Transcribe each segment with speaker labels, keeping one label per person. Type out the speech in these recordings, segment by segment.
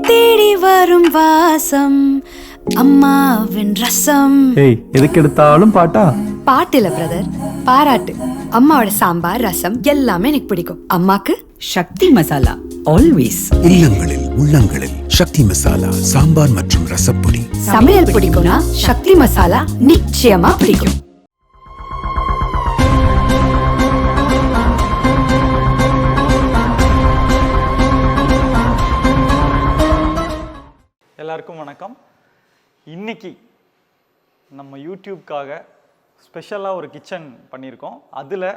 Speaker 1: தேடி வரும் வாசம் அம்மாவின் ரசம்.
Speaker 2: ஏய், எதுக்கு எடுத்தாலும் பாட்டா?
Speaker 1: பாட்டு இல்ல பிரதர், பாராட்டு. அம்மாவோட சாம்பார் ரசம் எல்லாமே எனக்கு பிடிக்கும். அம்மாக்கு
Speaker 3: சக்தி மசாலா ஆல்வேஸ்.
Speaker 4: இல்லங்களில் உள்ளங்களில் சக்தி மசாலா சாம்பார் மற்றும் ரசப்பொடி.
Speaker 1: சமையல் பிடிக்கும்னா சக்தி மசாலா நிச்சயமா பிடிக்கும்.
Speaker 5: எல்லாருக்கும் வணக்கம். இன்னைக்கு நம்ம யூடியூப்காக ஸ்பெஷலாக ஒரு கிச்சன் பண்ணியிருக்கோம். அதில்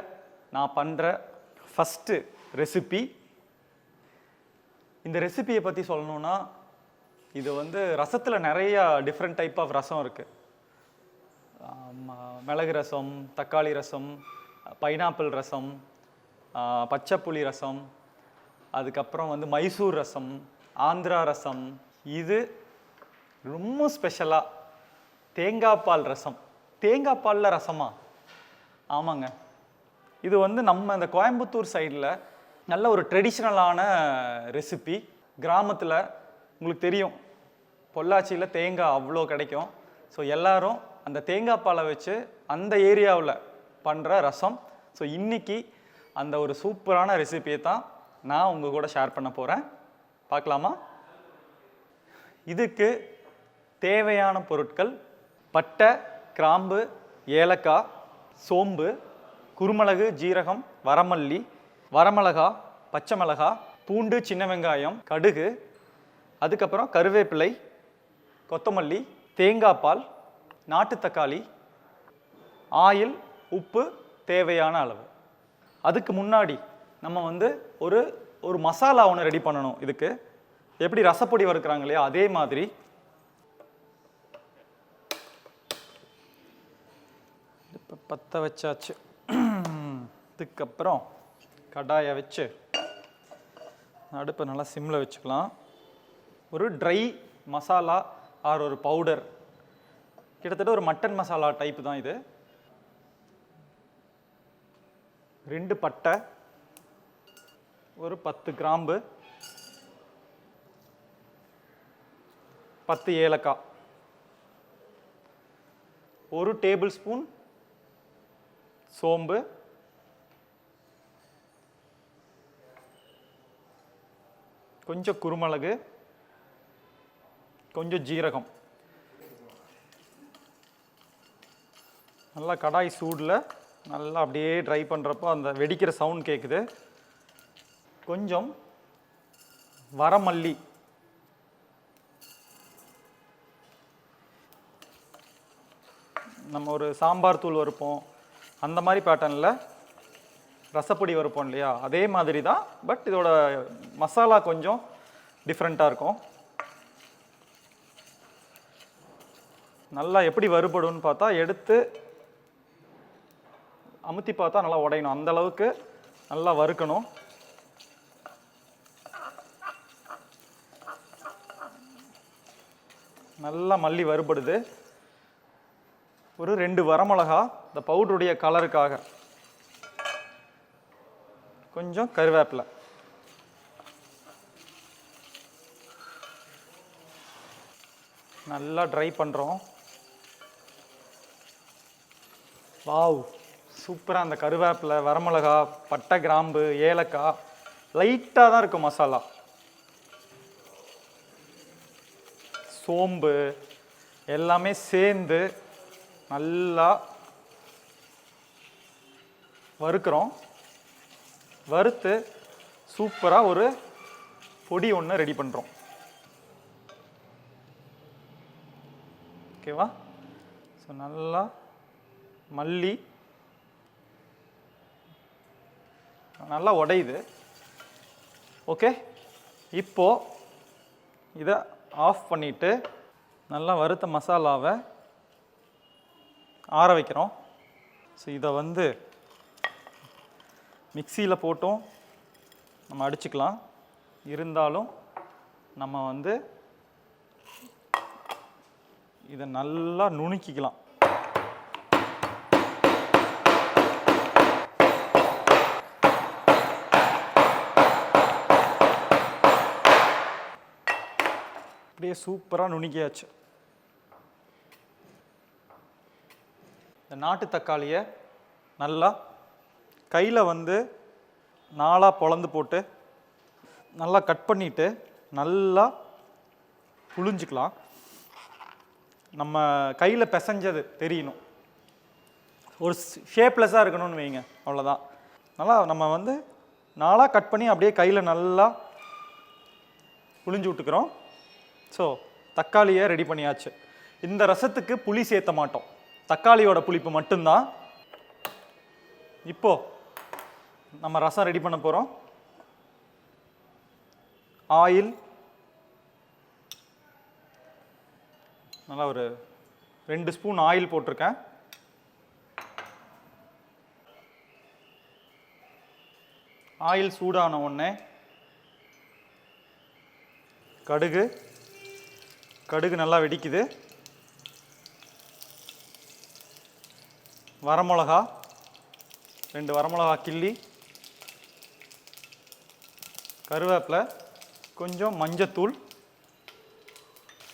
Speaker 5: நான் பண்ணுற ஃபஸ்ட்டு ரெசிபி. இந்த ரெசிபியை பற்றி சொல்லணுன்னா, இது ரசத்தில் நிறையா டிஃப்ரெண்ட் டைப் ஆஃப் ரசம் இருக்குது. மிளகு ரசம், தக்காளி ரசம், பைனாப்பிள் ரசம், பச்சைப்புளி ரசம், அதுக்கப்புறம் மைசூர் ரசம், ஆந்திரா ரசம். இது ரொம்ப ஸ்பெஷலாக தேங்காய் பால் ரசம். தேங்காய் பாலில் ரசமா? ஆமாங்க. இது நம்ம இந்த கோயம்புத்தூர் சைடில் நல்ல ஒரு ட்ரெடிஷ்னலான ரெசிபி. கிராமத்தில் உங்களுக்கு தெரியும், பொள்ளாச்சியில் தேங்காய் அவ்வளோ கிடைக்கும். ஸோ எல்லோரும் அந்த தேங்காய் பாலை வச்சு அந்த ஏரியாவில் பண்ணுற ரசம். ஸோ இன்றைக்கி அந்த ஒரு சூப்பரான ரெசிபியை தான் நான் உங்கள் கூட ஷேர் பண்ண போகிறேன். பார்க்கலாமா? இதுக்கு தேவையான பொருட்கள்: பட்டை, கிராம்பு, ஏலக்காய், சோம்பு, குருமிளகு, ஜீரகம், வரமல்லி, வரமிளகா, பச்சை மிளகா, பூண்டு, சின்ன வெங்காயம், கடுகு, அதுக்கப்புறம் கருவேப்பிலை, கொத்தமல்லி, தேங்காய் பால், நாட்டு தக்காளி, ஆயில், உப்பு தேவையான அளவு. அதுக்கு முன்னாடி நம்ம ஒரு மசாலா ஒன்று ரெடி பண்ணணும். இதுக்கு எப்படி ரசப்பொடி வறுக்கிறாங்க இல்லையா, அதே மாதிரி இப்போ பற்ற வச்சாச்சு. அதுக்கப்புறம் கடாயை வச்சு அடுப்பை நல்லா சிம்மில் வச்சுக்கலாம். ஒரு ட்ரை மசாலா ஆர் ஒரு பவுடர், கிட்டத்தட்ட ஒரு மட்டன் மசாலா டைப் தான் இது. 2 பட்டை, ஒரு 10 கிராம்பு, 10 ஏலக்காய், 1 டேபிள் ஸ்பூன் சோம்பு, கொஞ்சம் குருமிளகு, கொஞ்சம் ஜீரகம். நல்லா கடாய் சூடில் நல்லா அப்படியே ட்ரை பண்ணுறப்போ அந்த வெடிக்கிற சவுண்ட் கேட்குது. கொஞ்சம் வரமல்லி, நம்ம ஒரு சாம்பார் தூள் வறுப்போம் அந்த மாதிரி பேட்டர்னில் ரசப்பொடி வறுப்போம் இல்லையா, அதே மாதிரி தான். பட் இதோட மசாலா கொஞ்சம் டிஃப்ரெண்ட்டாக இருக்கும். நல்லா எப்படி வறுபடும்னு பார்த்தா, எடுத்து அமுத்தி பார்த்தா நல்லா உடையணும். அந்த அளவுக்கு நல்லா வறுக்கணும். நல்லா மல்லி வறுபடுது. ஒரு 2 வரமிளகா இந்த பவுடருடைய கலருக்காக, கொஞ்சம் கருவேப்பிலை, நல்லா ட்ரை பண்ணுறோம். வாவ், சூப்பராக அந்த கருவேப்பிலை, வரமிளகா, பட்டை, கிராம்பு, ஏலக்காய் லைட்டாக தான் இருக்கும் மசாலா. சோம்பு எல்லாமே சேர்ந்து நல்லா வறுக்கிறோம். வறுத்து சூப்பராக ஒரு பொடி ஒன்று ரெடி பண்ணுறோம். ஓகேவா? ஸோ நல்லா மல்லி நல்லா உடையுது. ஓகே, இப்போது இதை ஆஃப் பண்ணிவிட்டு நல்லா வறுத்த மசாலாவை ஆற வைக்கிறோம். ஸோ இதை மிக்சியில் போட்டும் நம்ம அடிச்சுக்கலாம். இருந்தாலும் நம்ம இதை நல்லா நுணுக்கிக்கலாம். அப்படியே சூப்பராக நுணுக்கியாச்சு. இந்த நாட்டு தக்காளியை நல்லா கையில் வந்து 4 பொளந்து போட்டு நல்லா கட் பண்ணிவிட்டு நல்லா புழிஞ்சிக்கலாம். நம்ம கையில் பிசைஞ்சது தெரியணும், ஒரு ஷேப்லெஸ்ஸாக இருக்கணும்னு வைங்க, அவ்வளோதான். நல்லா நம்ம வந்து 4 கட் பண்ணி அப்படியே கையில் நல்லா புழிஞ்சு விட்டுக்கிறோம். ஸோ தக்காளியை ரெடி பண்ணியாச்சு. இந்த ரசத்துக்கு புளி சேர்த்த மாட்டோம், தக்காளியோட புளிப்பு மட்டும்தான். இப்போ நம்ம ரசம் ரெடி பண்ண போகிறோம். ஆயில் நல்லா ஒரு 2 ஸ்பூன் ஆயில் போட்டிருக்கேன். ஆயில் சூடான உடனே கடுகு நல்லா வெடிக்குது. வரமிளகா 2 வரமிளகா கிள்ளி, கருவேப்பிலை, கொஞ்சம் மஞ்சத்தூள்,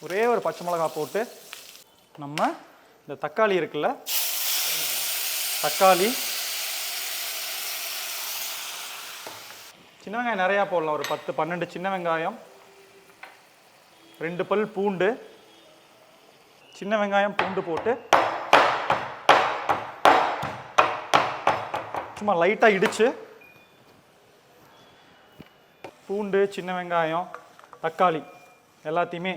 Speaker 5: ஒரே ஒரு பச்சை மிளகா போட்டு நம்ம இந்த தக்காளி இருக்குல்ல, தக்காளி, சின்ன வெங்காயம் நிறையா போடலாம், ஒரு 10-12 சின்ன வெங்காயம், 2 பல் பூண்டு, சின்ன வெங்காயம் பூண்டு போட்டு சும்மா லைட்டாக இடித்து, பூண்டு, சின்ன வெங்காயம், தக்காளி எல்லாத்தையுமே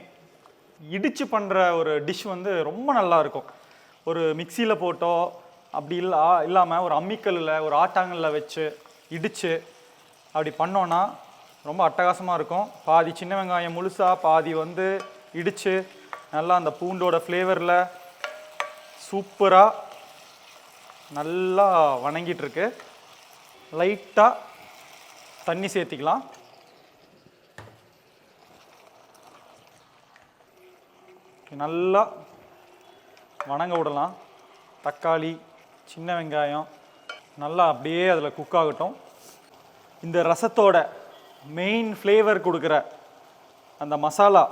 Speaker 5: இடித்து பண்ணுற ஒரு டிஷ் வந்து ரொம்ப நல்லா இருக்கும். ஒரு மிக்சியில் போட்டோ அப்படி இல்லாமல் ஒரு அம்மிக்கல்லில், ஒரு ஆட்டாங்கல்ல வச்சு இடித்து அப்படி பண்ணோன்னா ரொம்ப அட்டகாசமாக இருக்கும். பாதி சின்ன வெங்காயம் முழுசாக, பாதி வந்து இடித்து நல்லா அந்த பூண்டோட ஃப்ளேவரில் சூப்பராக நல்லா வணங்கிட்டுருக்கு. லைட்டாக தண்ணி சேர்த்திக்கலாம். நல்லா வணங்க விடலாம். தக்காளி, சின்ன வெங்காயம் நல்லா அப்படியே அதில் குக் ஆகட்டும். இந்த ரசத்தோட மெயின் ஃப்ளேவர் கொடுக்குற அந்த மசாலா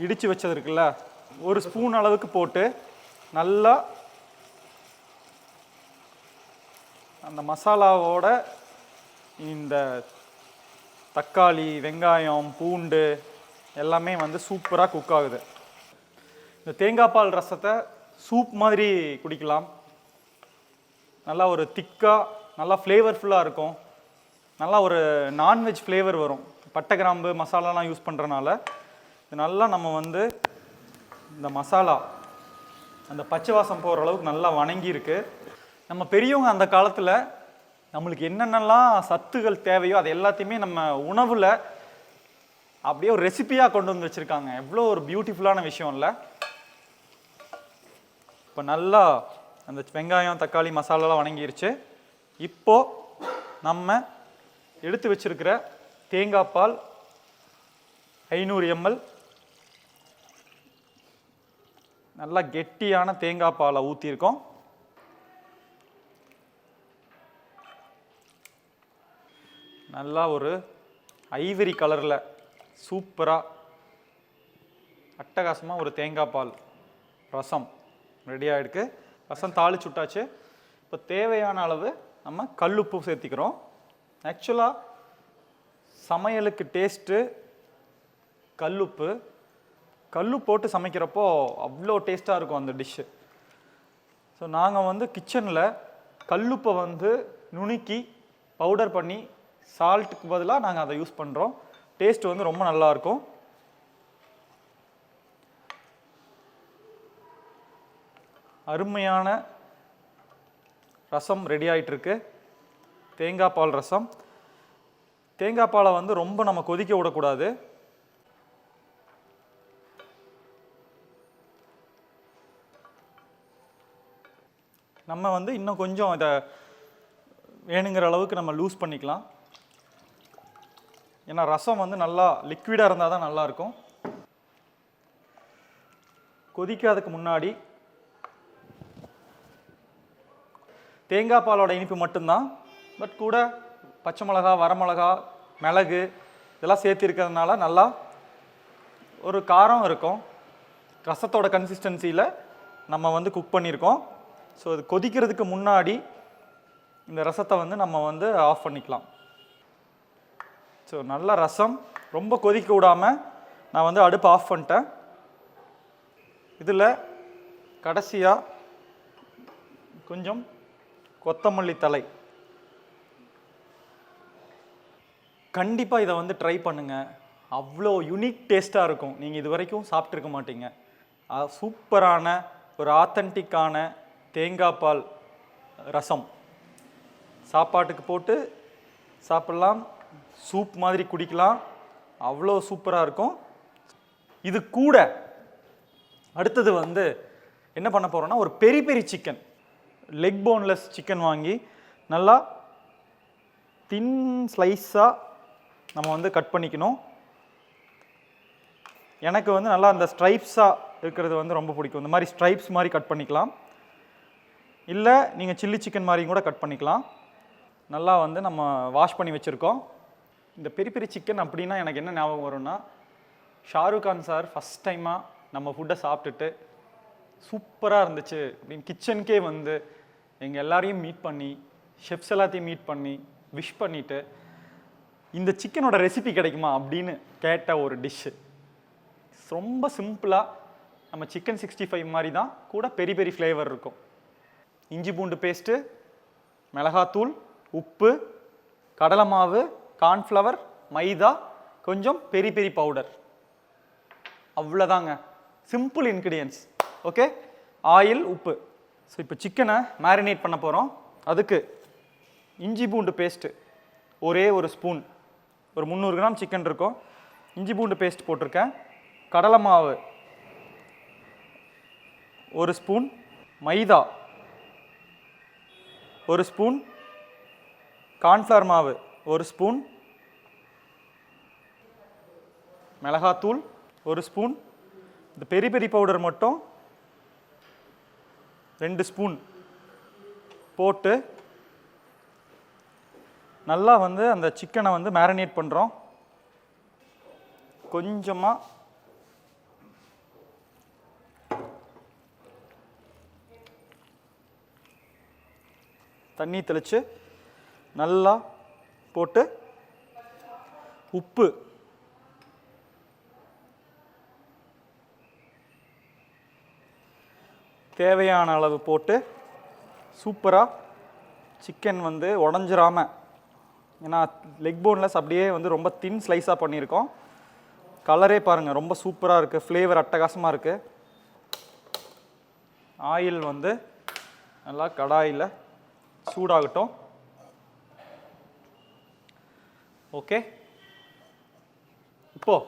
Speaker 5: இடித்து வச்சது இருக்குல்ல, 1 ஸ்பூன் அளவுக்கு போட்டு நல்லா அந்த மசாலாவோட இந்த தக்காளி, வெங்காயம், பூண்டு எல்லாமே வந்து சூப்பராக குக் ஆகுது. இந்த தேங்காய் பால் ரசத்தை சூப் மாதிரி குடிக்கலாம். நல்லா ஒரு திக்காக, நல்லா ஃப்ளேவர்ஃபுல்லாக இருக்கும். நல்லா ஒரு நான்வெஜ் ஃப்ளேவர் வரும். பட்டை, கிராம்பு, மசாலாலாம் யூஸ் பண்ணுறனால இது நல்லா நம்ம வந்து இந்த மசாலா அந்த பச்சை வாசம் போகிற அளவுக்கு நல்லா வணங்கியிருக்கு. நம்ம பெரியவங்க அந்த காலத்தில் நம்மளுக்கு என்னென்னலாம் சத்துகள் தேவையோ அது எல்லாத்தையுமே நம்ம உணவில் அப்படியே ஒரு ரெசிபியாக கொண்டு வந்து வச்சுருக்காங்க. எவ்வளோ ஒரு பியூட்டிஃபுல்லான விஷயம் இல்லை? இப்போ நல்லா அந்த வெங்காயம், தக்காளி, மசாலாலாம் வணங்கிருச்சு. இப்போது நம்ம எடுத்து வச்சிருக்கிற தேங்காய் பால் 500 ml நல்லா கெட்டியான தேங்காய் பாலை ஊற்றிருக்கோம். நல்லா ஒரு ஐவரி கலரில் சூப்பராக அட்டகாசமாக ஒரு தேங்காய் பால் ரசம் ரெடி ஆகிடுக்கு. ரசம் தாளிச்சு விட்டாச்சு. இப்போ தேவையான அளவு நம்ம கல்லுப்பு சேர்த்திக்கிறோம். ஆக்சுவலாக சமையலுக்கு டேஸ்ட்டு கல்லுப்பு போட்டு சமைக்கிறப்போ அவ்வளோ டேஸ்ட்டாக இருக்கும் அந்த டிஷ்ஷு. ஸோ நாங்கள் வந்து கிச்சனில் கல்லுப்பை வந்து நுணுக்கி பவுடர் பண்ணி சால்ட்டுக்கு பதிலாக நாங்கள் அதை யூஸ் பண்ணுறோம். டேஸ்ட் வந்து ரொம்ப நல்லாயிருக்கும். அருமையான ரசம் ரெடி ஆகிட்டுருக்கு. தேங்காய் பால் ரசம். தேங்காய் பாலை வந்து ரொம்ப நம்ம கொதிக்க விடக்கூடாது. நம்ம வந்து இன்னும் கொஞ்சம் இதை வேணுங்கிற அளவுக்கு நம்ம லூஸ் பண்ணிக்கலாம். ஏன்னா ரசம் வந்து நல்லா லிக்விடாக இருந்தால் தான் நல்லாயிருக்கும். கொதிக்காததுக்கு முன்னாடி தேங்காய் பாலோட இனிப்பு மட்டும்தான், பட் கூட பச்சை மிளகா, வரமிளகா, மிளகு இதெல்லாம் சேர்த்து இருக்கிறதுனால நல்லா ஒரு காரம் இருக்கும். ரசத்தோட கன்சிஸ்டன்சியில் நம்ம வந்து குக் பண்ணியிருக்கோம். ஸோ அது கொதிக்கிறதுக்கு முன்னாடி இந்த ரசத்தை வந்து நம்ம வந்து ஆஃப் பண்ணிக்கலாம். ஸோ நல்ல ரசம் ரொம்ப கொதிக்க விடாமல் நான் வந்து அடுப்பு ஆஃப் பண்ணிட்டேன். இதில் கடைசியாக கொஞ்சம் கொத்தமல்லி தழை. கண்டிப்பாக இதை வந்து ட்ரை பண்ணுங்கள். அவ்வளோ யூனிக் டேஸ்ட்டாக இருக்கும். நீங்கள் இது வரைக்கும் சாப்பிட்ருக்க மாட்டீங்க. சூப்பரான ஒரு ஆத்தன்டிக்கான தேங்காய் பால் ரசம் சாப்பாட்டுக்கு போட்டு சாப்பிட்லாம், சூப் மாதிரி குடிக்கலாம், அவ்வளோ சூப்பராக இருக்கும். இது கூட அடுத்தது வந்து என்ன பண்ண போகிறோன்னா, ஒரு peri peri chicken, leg boneless chicken வாங்கி நல்லா தின் ஸ்லைஸாக நம்ம வந்து கட் பண்ணிக்கணும். எனக்கு வந்து நல்லா அந்த ஸ்ட்ரைப்ஸாக இருக்கிறது வந்து ரொம்ப பிடிக்கும். இந்த மாதிரி ஸ்ட்ரைப்ஸ் மாதிரி கட் பண்ணிக்கலாம், இல்லை நீங்கள் சில்லி சிக்கன் மாதிரி கூட கட் பண்ணிக்கலாம். நல்லா வந்து நம்ம வாஷ் பண்ணி வச்சுருக்கோம். இந்த பெரி பெரி சிக்கன் அப்படின்னா எனக்கு என்ன ஞாபகம் வரும்னா, ஷாருக் கான் சார் ஃபஸ்ட் டைமாக நம்ம ஃபுட்டை சாப்பிட்டுட்டு சூப்பராக இருந்துச்சு அப்படின்னு கிச்சனுக்கே வந்து எங்கள் எல்லாரையும் மீட் பண்ணி, ஷெஃப்ஸ் எல்லாத்தையும் மீட் பண்ணி விஷ் பண்ணிவிட்டு, இந்த சிக்கனோட ரெசிபி கிடைக்குமா அப்படின்னு கேட்ட ஒரு டிஷ்ஷு. ரொம்ப சிம்பிளாக நம்ம சிக்கன் 65 மாதிரி தான், கூட பெரி பெரி ஃப்ளேவர் இருக்கும். இஞ்சி பூண்டு பேஸ்ட்டு, மிளகாத்தூள், உப்பு, கடலை மாவு, கார்ன்ஃப்ளவர், மைதா, கொஞ்சம் பெரி பெரி பவுடர், அவ்வளோதாங்க. Simple ingredients. ஓகே, ஆயில், உப்பு. ஸோ இப்போ சிக்கனை மேரினேட் பண்ண போகிறோம். அதுக்கு இஞ்சி பூண்டு பேஸ்ட்டு ஒரே ஒரு ஸ்பூன், ஒரு 300 கிராம் சிக்கன் இருக்கும், இஞ்சி பூண்டு பேஸ்ட் போட்டிருக்கேன். கடலை மாவு 1 ஸ்பூன், மைதா 1 ஸ்பூன், கார்ன்ஃப்ளவர் மாவு 1 ஸ்பூன், மிளகாத்தூள் 1 ஸ்பூன், இந்த பெரி பெரி பவுடர் மட்டும் 2 ஸ்பூன் போட்டு நல்லா வந்து அந்த சிக்கனை வந்து மேரினேட் பண்ணுறோம். கொஞ்சமாக தண்ணி தெளித்து நல்லா போட்டு, உப்பு தேவையான அளவு போட்டு சூப்பராக சிக்கன் வந்து உடஞ்சிராமல், ஏன்னா லெக் போன்லெஸ் அப்படியே வந்து ரொம்ப தின் ஸ்லைஸாக பண்ணியிருக்கோம். கலரே பாருங்கள் ரொம்ப சூப்பராக இருக்குது, ஃப்ளேவர் அட்டகாசமாக இருக்குது. ஆயில் வந்து நல்லா கடாயில் சூடாகட்டும். ஓகே, இப்போது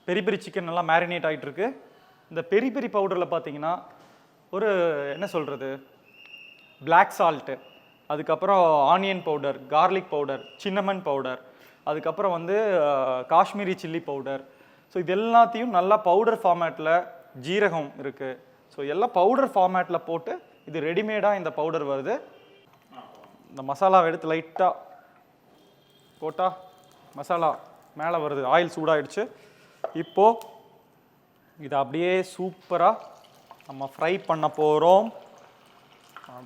Speaker 5: பெரி பெரி சிக்கன் நல்லா மேரினேட் ஆகிட்டுருக்கு. இந்த பெரி பெரி பவுடரில் பார்த்தீங்கன்னா ஒரு என்ன சொல்கிறது, பிளாக் சால்ட்டு, அதுக்கப்புறம் onion powder, garlic powder, cinnamon powder, அதுக்கப்புறம் வந்து காஷ்மீரி சில்லி பவுடர். ஸோ இது எல்லாத்தையும் நல்லா பவுடர் ஃபார்மேட்டில், ஜீரகம் இருக்குது. ஸோ எல்லாம் பவுடர் ஃபார்மேட்டில் போட்டு இது ரெடிமேடாக இந்த பவுடர் வருது. இந்த மசாலாவை எடுத்து லைட்டாக போட்டால் மசாலா மேலே வருது. ஆயில் சூடாகிடுச்சு. இப்போது இதை அப்படியே சூப்பராக நம்ம ஃப்ரை பண்ண போகிறோம்.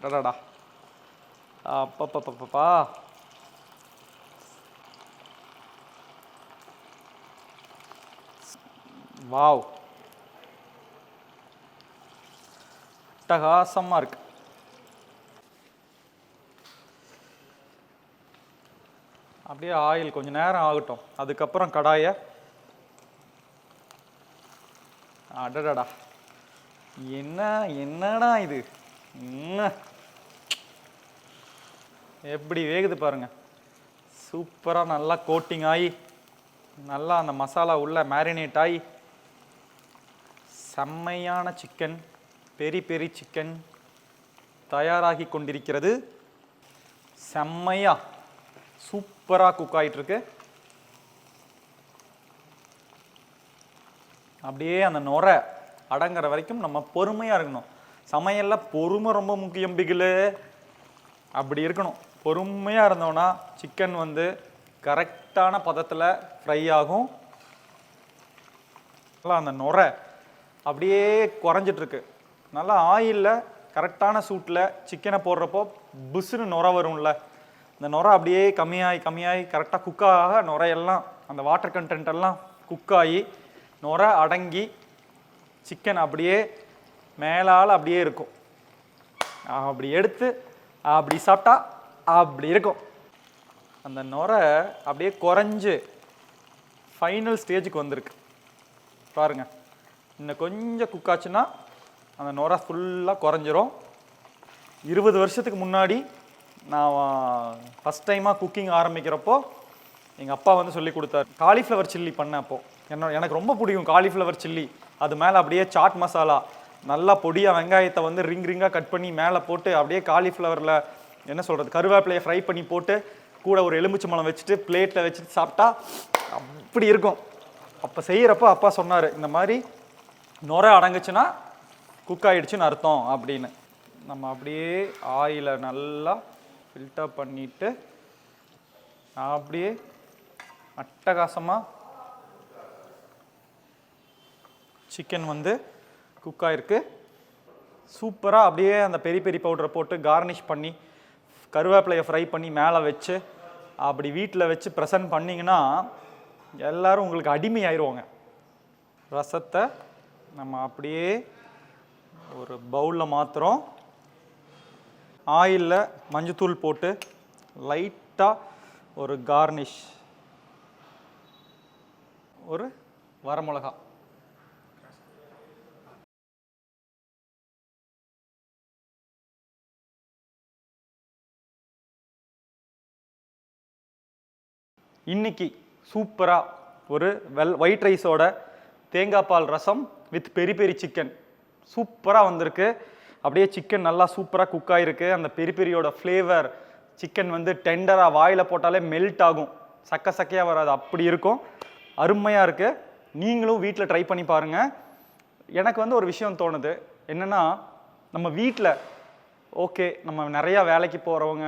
Speaker 5: டடா அப்பப்பப்பப்பா, வாவ், அட்டகாசமாக இருக்கு. அப்படியே ஆயில் கொஞ்சம் நேரம் ஆகட்டும். அதுக்கப்புறம் கடாயை, அடடடா என்னடா இது, எப்படி வேகுது பாருங்க. சூப்பராக நல்லா கோட்டிங் ஆகி, நல்லா அந்த மசாலா உள்ள மேரினேட் ஆகி, செம்மையான சிக்கன், பெரி பெரி சிக்கன் தயாராகி கொண்டிருக்கிறது. செம்மையா சூப்பராக குக் ஆகிட்டுருக்கு. அப்படியே அந்த நுரை அடங்குற வரைக்கும் நம்ம பொறுமையாக இருக்கணும். சமையலில் பொறுமை ரொம்ப முக்கியம் பிகிலு. அப்படி இருக்கணும். பொறுமையாக இருந்தோன்னா சிக்கன் வந்து கரெக்டான பதத்தில் ஃப்ரை ஆகும். நல்லா அந்த நுரை அப்படியே குறைஞ்சிட்ருக்கு. நல்லா ஆயிலில் கரெக்டான சூட்டில் சிக்கனை போடுறப்போ புஷ்ஷுன்னு நுரை வரும்ல, இந்த நுரை அப்படியே கம்மியாகி கரெக்டாக குக்காக நுரையெல்லாம் அந்த வாட்டர் கண்டென்ட் எல்லாம் குக்காகி நுரை அடங்கி சிக்கன் அப்படியே மேலால் அப்படியே இருக்கும். அப்படி எடுத்து அப்படி சாப்பிட்டா அப்படி இருக்கும். அந்த நுரை அப்படியே குறைஞ்சு ஃபைனல் ஸ்டேஜுக்கு வந்திருக்கு பாருங்க. இன்னும் கொஞ்சம் குக்காச்சுன்னா அந்த நுரை ஃபுல்லாக குறைஞ்சிரும். 20 வருஷத்துக்கு முன்னாடி நான் ஃபஸ்ட் டைமாக குக்கிங் ஆரம்பிக்கிறப்போ எங்கள் அப்பா வந்து சொல்லி கொடுத்தாரு. காலிஃப்ளவர் சில்லி பண்ணேன். அப்போது எனக்கு ரொம்ப பிடிக்கும் காலிஃப்ளவர் சில்லி. அது மேலே அப்படியே சாட் மசாலா நல்லா பொடியாக வெங்காயத்தை வந்து ரிங்காக கட் பண்ணி மேலே போட்டு அப்படியே காலிஃப்ளவரில் என்ன சொல்கிறது கருவேப்பிலையை ஃப்ரை பண்ணி போட்டு கூட ஒரு எலுமிச்சம்பழம் வச்சுட்டு பிளேட்டில் வச்சுட்டு சாப்பிட்டா அப்படி இருக்கும். அப்போ செய்கிறப்போ அப்பா சொன்னார், இந்த மாதிரி நுரை அடங்குச்சுன்னா குக் ஆகிடுச்சுன்னு அர்த்தம் அப்படின்னு. நம்ம அப்படியே ஆயிலை நல்லா ஃபில்டர் பண்ணிவிட்டு அப்படியே அட்டகாசமாக சிக்கன் வந்து குக் ஆகிருக்கு. சூப்பராக அப்படியே அந்த பெரி பெரி பவுடரை போட்டு கார்னிஷ் பண்ணி கருவேப்பிலையை ஃப்ரை பண்ணி மேலே வச்சு அப்படி வீட்டில் வச்சு ப்ரெசன்ட் பண்ணிங்கன்னா எல்லோரும் உங்களுக்கு அடிமை ஆயிடுவாங்க. ரசத்தை நம்ம அப்படியே ஒரு பவுலில் மாற்றுறோம். ஆயிலில் மஞ்சத்தூள் போட்டு லைட்டாக ஒரு கார்னிஷ், ஒரு வரமிளகா, இன்னைக்கு சூப்பராக ஒரு ஒயிட் ரைஸோட தேங்காய் பால் ரசம் வித் பெரி பெரி சிக்கன் சூப்பராக வந்திருக்கு. அப்படியே சிக்கன் நல்லா சூப்பராக குக் ஆகிருக்கு. அந்த பெரி பெரியோட ஃப்ளேவர் சிக்கன் வந்து டெண்டராக வாயில் போட்டாலே மெல்ட் ஆகும், சக்கையாக வராது, அப்படி இருக்கும். அருமையாக இருக்குது. நீங்களும் வீட்டில் ட்ரை பண்ணி பாருங்கள். எனக்கு வந்து ஒரு விஷயம் தோணுது என்னென்னா, நம்ம வீட்டில் ஓகே நம்ம நிறையா வேலைக்கு போகிறவங்க,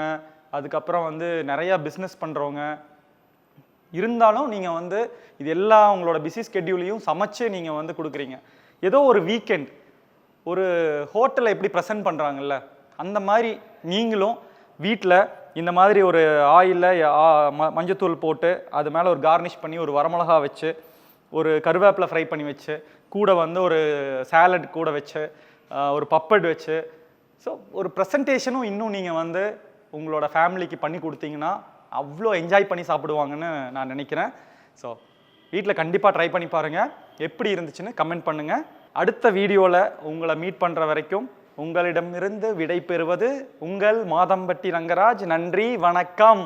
Speaker 5: அதுக்கப்புறம் வந்து நிறையா பிஸ்னஸ் பண்ணுறவங்க இருந்தாலும் நீங்கள் வந்து இது எல்லா உங்களோட பிஸி ஸ்கெட்யூலையும் சமைச்சு நீங்கள் வந்து கொடுக்குறீங்க. ஏதோ ஒரு வீக்கெண்ட் ஒரு ஹோட்டலில் எப்படி ப்ரெசென்ட் பண்ணுறாங்கல்ல, அந்த மாதிரி நீங்களும் வீட்டில் இந்த மாதிரி ஒரு ஆயிலில் மஞ்சத்தூள் போட்டு அது மேலே ஒரு கார்னிஷ் பண்ணி ஒரு வரமிளகா வச்சு ஒரு கருவேப்பிலை ஃப்ரை பண்ணி வச்சு கூட வந்து ஒரு சாலட் கூட வச்சு ஒரு பப்பட் வச்சு ஸோ ஒரு ப்ரெசன்டேஷனும் இன்னும் நீங்கள் வந்து உங்களோட ஃபேமிலிக்கு பண்ணி கொடுத்தீங்கன்னா அவ்வளோ என்ஜாய் பண்ணி சாப்பிடுவாங்கன்னு நான் நினைக்கிறேன். ஸோ வீட்டில் கண்டிப்பாக ட்ரை பண்ணி பாருங்கள். எப்படி இருந்துச்சுன்னு கமெண்ட் பண்ணுங்கள். அடுத்த வீடியோவில் உங்களை மீட் பண்ணுற வரைக்கும் உங்களிடமிருந்து விடை பெறுவது உங்கள் மாதம்பட்டி ரங்கராஜ். நன்றி, வணக்கம்.